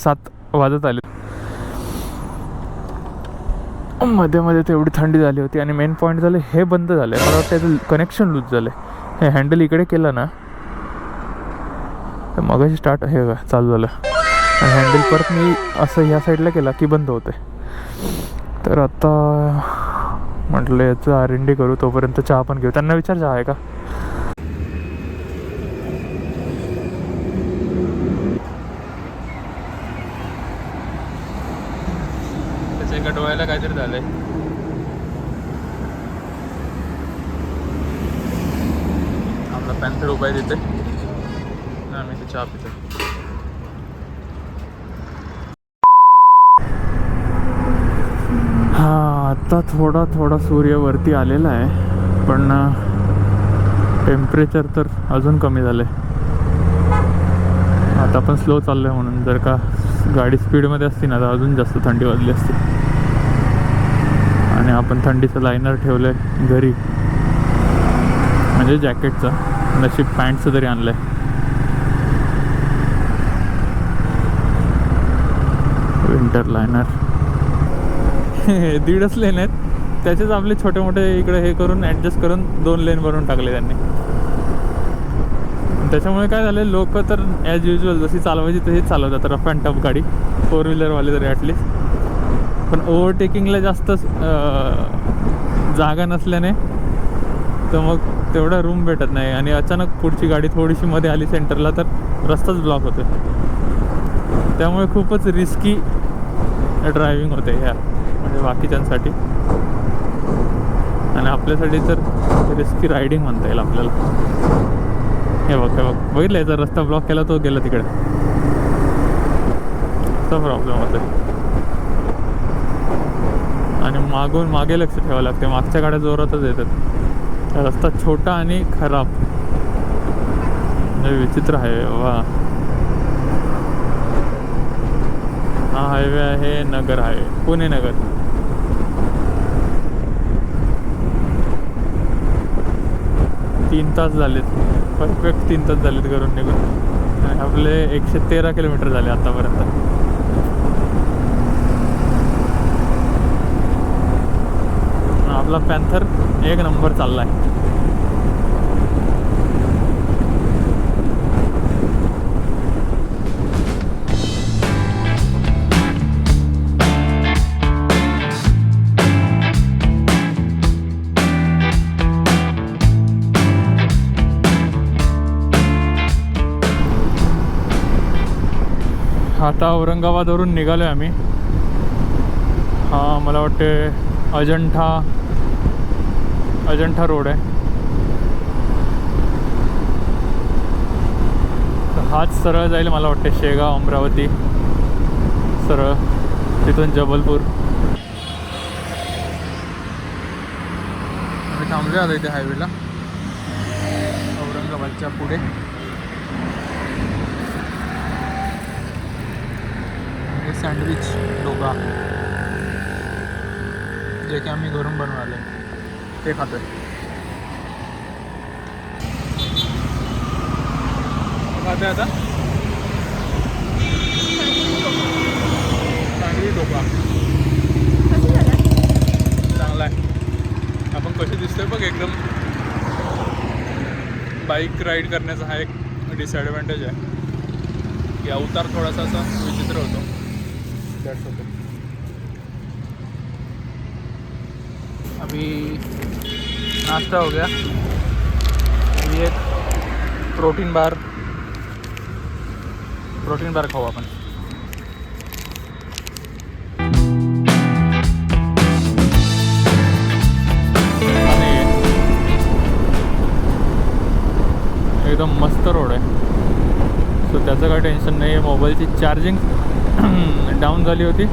7 वाजत आले. मध्ये मध्ये तेवढी थंडी झाली होती. आणि मेन पॉईंट झालं हे बंद झालं आहे. मला वाटतं याचं कनेक्शन लूज झालं आहे. हे हँडल इकडे केलं ना तर मगाशी स्टार्ट हे चालू झालं. आणि हँडल परत मी असं ह्या साईडला केला की बंद होते. तर आता म्हटलं याचं R&D करू. तोपर्यंत चहा पण घेऊ. त्यांना विचार चहा आहे का. त्याच्या एका डोळ्याला काहीतरी झालंय. आपला पॅन्थर उपाय देते. आम्ही ते चहा पितो. हां, आता थोडा सूर्यवरती आलेला आहे. पण टेम्परेचर तर अजून कमी झालं आहे. आता आपण स्लो चाललो आहे म्हणून. जर का गाडी स्पीडमध्ये असती ना तर अजून जास्त थंडी वाजली असती. आणि आपण थंडीचं लायनर ठेवलं आहे घरी, म्हणजे जॅकेटचं. नशीब पॅन्टचं तरी आणलं आहे. विंटर लायनर 1.5 लेन आहेत. त्याचेच आपले छोटे मोठे इकडे हे करून ॲडजस्ट करून 2 लेन बनवून टाकले त्यांनी. त्याच्यामुळे काय झालं, लोक तर ॲज युजल जशी चालवायची तशीच चालवतात रफ अँड टफ गाडी, 4 व्हीलरवाले तरी ॲटलिस्ट. पण ओव्हरटेकिंगला जास्त जागा नसल्याने तर मग तेवढा रूम भेटत नाही. आणि अचानक पुढची गाडी थोडीशी मध्ये आली सेंटरला तर रस्ताच ब्लॉक होतो. त्यामुळे खूपच रिस्की ड्रायव्हिंग होते ह्या, म्हणजे बाकीच्यांसाठी. आणि आपल्यासाठी तर रिस्की रायडिंग म्हणता येईल आपल्याला. हे बघितलं, याचा रस्ता ब्लॉक केला तो गेला तिकडे. असा प्रॉब्लेम होतो. आणि मागे लक्ष ठेवावं लागते. मागच्या गाड्या जोरातच येतात. रस्ता छोटा आणि खराब, म्हणजे विचित्र आहे बाबा. हा हायवे आहे नगर हायवे, पुणे नगर. तीन तास झालेत, परफेक्ट 3 तास झालेत घरून निघून. आणि आपले 113 किलोमीटर झाले आतापर्यंत. आपला पॅन्थर 1 नंबर चालला आहे. आता औरंगाबादवरून निघालो आहे आम्ही. हा मला वाटते अजंठा रोड आहे. तर हाच सरळ जाईल मला वाटते शेगाव अमरावती सरळ, तिथून जबलपूर. आम्ही थांबलो आता इथे हायवेला औरंगाबादच्या पुढे. सँडविच डोका जे की आम्ही घरून बनवले ते खातोय. खाते आता सँडविच डोका चांगला आहे. आपण कसे दिसतोय बघ, एकदम बाईक राईड करण्याचा हा एक डिसॲडव्हान्टेज आहे की अवतार थोडासा असा विचित्र होतो. अभी नाश्ता हो गया. अभी एक प्रोटीन बार खाऊ आपण. आणि एकदम मस्त रोड आहे, सो त्याचं काही टेन्शन नाही आहे. मोबाईलची चार्जिंग डाऊन झाली होती,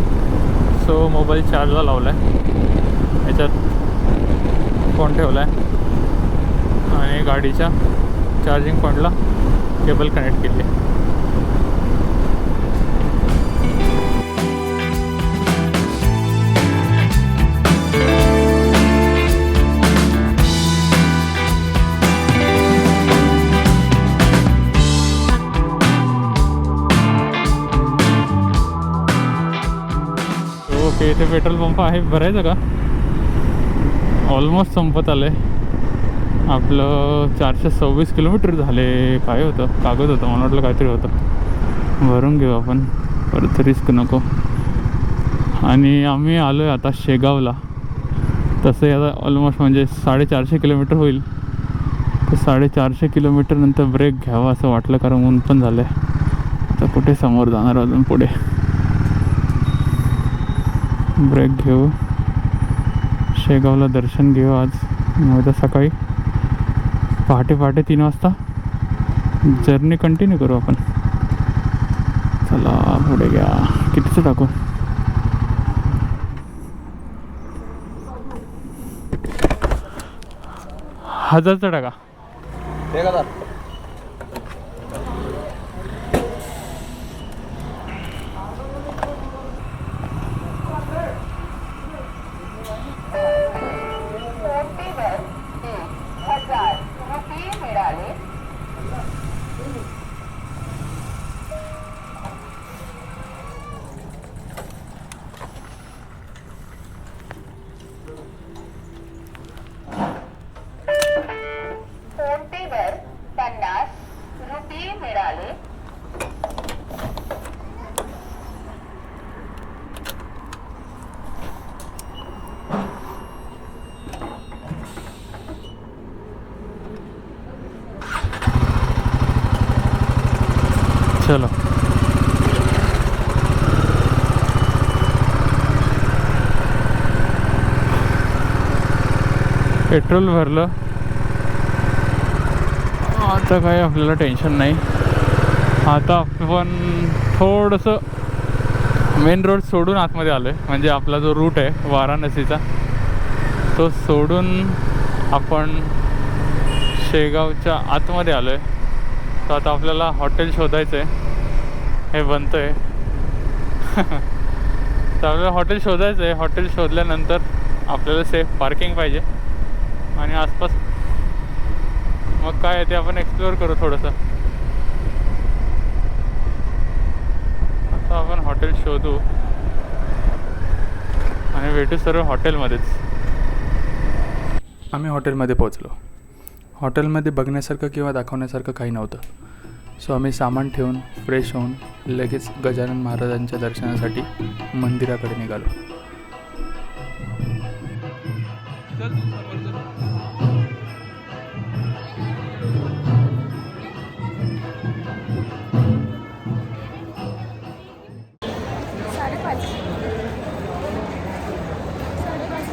सो मोबाईल चार्जला लावला आहे. याच्यात फोन ठेवला आहे आणि गाडीच्या चार्जिंग पॉईंटला केबल कनेक्ट केली आहे. ओके, इथे पेट्रोल पंप आहे. भरायचं का? ऑलमोस्ट संपत आलं आहे आपलं. 426 किलोमीटर झाले. काय होतं, कागद होतं, मला वाटलं काहीतरी होतं. भरून घेऊ आपण, परत रिस्क नको. आणि आम्ही आलो आहे आता शेगावला. तसं आता ऑलमोस्ट म्हणजे 450 किलोमीटर होईल. तर 450 किलोमीटर नंतर ब्रेक घ्यावा असं वाटलं, कारण ऊन पण झालं आहे. आता कुठे समोर जाणार अजून पुढे. ब्रेक घेऊ, शेगावला दर्शन घेऊ आज. उद्या सकाळी पहाटे 3 वाजता जर्नी कंटिन्यू करू आपण. चला पुढे घ्या. कितीचं टाकू? 1000चं टाका. 1000. फोनपेवर 50 रुपये मिळाले. चलो. पेट्रोल भरलं. आता काय आपल्याला टेन्शन नाही. आता आपण थोडंसं मेन रोड सोडून आतमध्ये आलो आहे. म्हणजे आपला जो रूट आहे वाराणसीचा, तो सोडून आपण शेगावच्या आतमध्ये आलो आहे. तर आता आपल्याला हॉटेल शोधायचं आहे. हे बनतं आहे. तर आपल्याला हॉटेल शोधायचं आहे. हॉटेल शोधल्यानंतर आपल्याला सेफ पार्किंग पाहिजे. आणि आसपास मग काय आहे ते आपण एक्सप्लोअर करू थोडंसं. आता आपण हॉटेल शोधू आणि भेटू सर्व हॉटेलमध्येच. आम्ही हॉटेलमध्ये पोहोचलो. हॉटेलमध्ये बघण्यासारखं किंवा दाखवण्यासारखं काही नव्हतं. सो आम्ही सामान ठेवून फ्रेश होऊन लगेच गजानन महाराजांच्या दर्शनासाठी मंदिराकडे निघालो.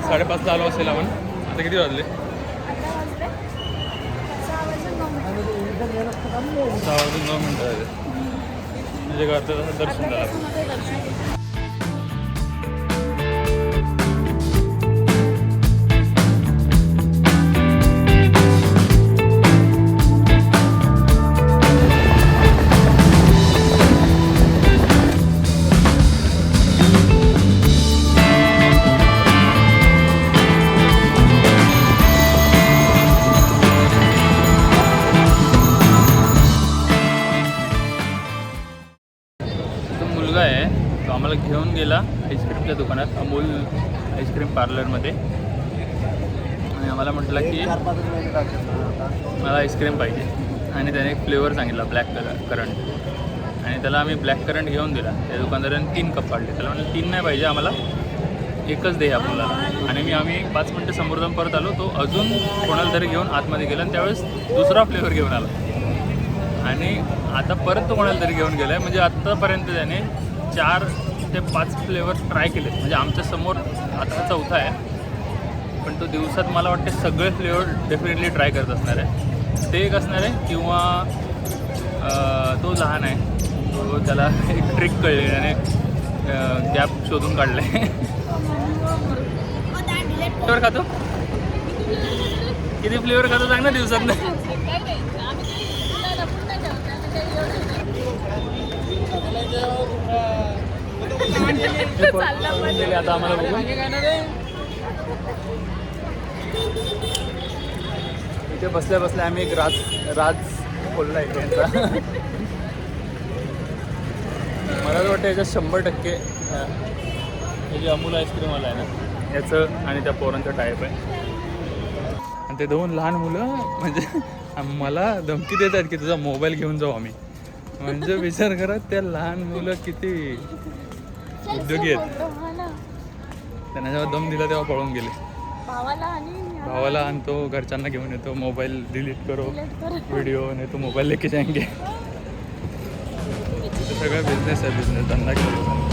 साडेपाच आलो असेल आपण. आता किती वाजले? 6:09 झाले. म्हणजे का आता दर्शन झालं. आम्हाला घेऊन गेला आईस्क्रीमच्या दुकानात, अमूल आईस्क्रीम पार्लरमध्ये. आणि आम्हाला म्हटलं की मला आईस्क्रीम पाहिजे. आणि त्याने एक फ्लेवर सांगितला ब्लॅक करंट. आणि त्याला आम्ही ब्लॅक करंट घेऊन दिला. त्या दुकानदाराने 3 कप काढले. त्याला म्हटलं 3 नाही पाहिजे आम्हाला, एकच दे आपल्याला. आणि आम्ही 5 मिनटं समोर जाऊन परत आलो. तो अजून कोणाला तरी घेऊन आतमध्ये गेला आणि त्यावेळेस दुसरा फ्लेवर घेऊन आला. आणि आता परत तो कोणाला तरी घेऊन गेला आहे. म्हणजे आत्तापर्यंत त्याने 4 ते 5 फ्लेवर ट्राय केले. म्हणजे आमच्यासमोर आता 4था आहे. पण तो दिवसात मला वाटते सगळे फ्लेवर डेफिनेटली ट्राय करत असणार आहे. ते एक असणार आहे किंवा तो लहान आहे, तो त्याला एक ट्रिक कळली आणि गॅप शोधून काढलं आहे. फ्लेवर खातो? किती फ्लेवर खातो सांग ना दिवसात? आता आम्हाला बघू. इथे बसल्या बसल्या आम्ही एक राज खोलला आहे त्यांचा. मला तर वाटतं याच्यात 100% हे जे अमूल आईस्क्रीमवाला आहे ना, याचं आणि त्या पोरांचं टाईप आहे. आणि ते दोन लहान मुलं म्हणजे मला धमकी देत आहेत की तुझा मोबाईल घेऊन जाऊ आम्ही. म्हणजे विचार करा त्या लहान मुलं किती उद्योगी आहेत. त्यांना जेव्हा दम दिला तेव्हा पळून गेले. भावाला आणतो, घरच्यांना घेऊन येतो, मोबाईल डिलीट करो, व्हिडिओ नाही तो मोबाईल लेके जाएंगे. सगळं बिझनेस आहे, बिझनेस धंदा केला.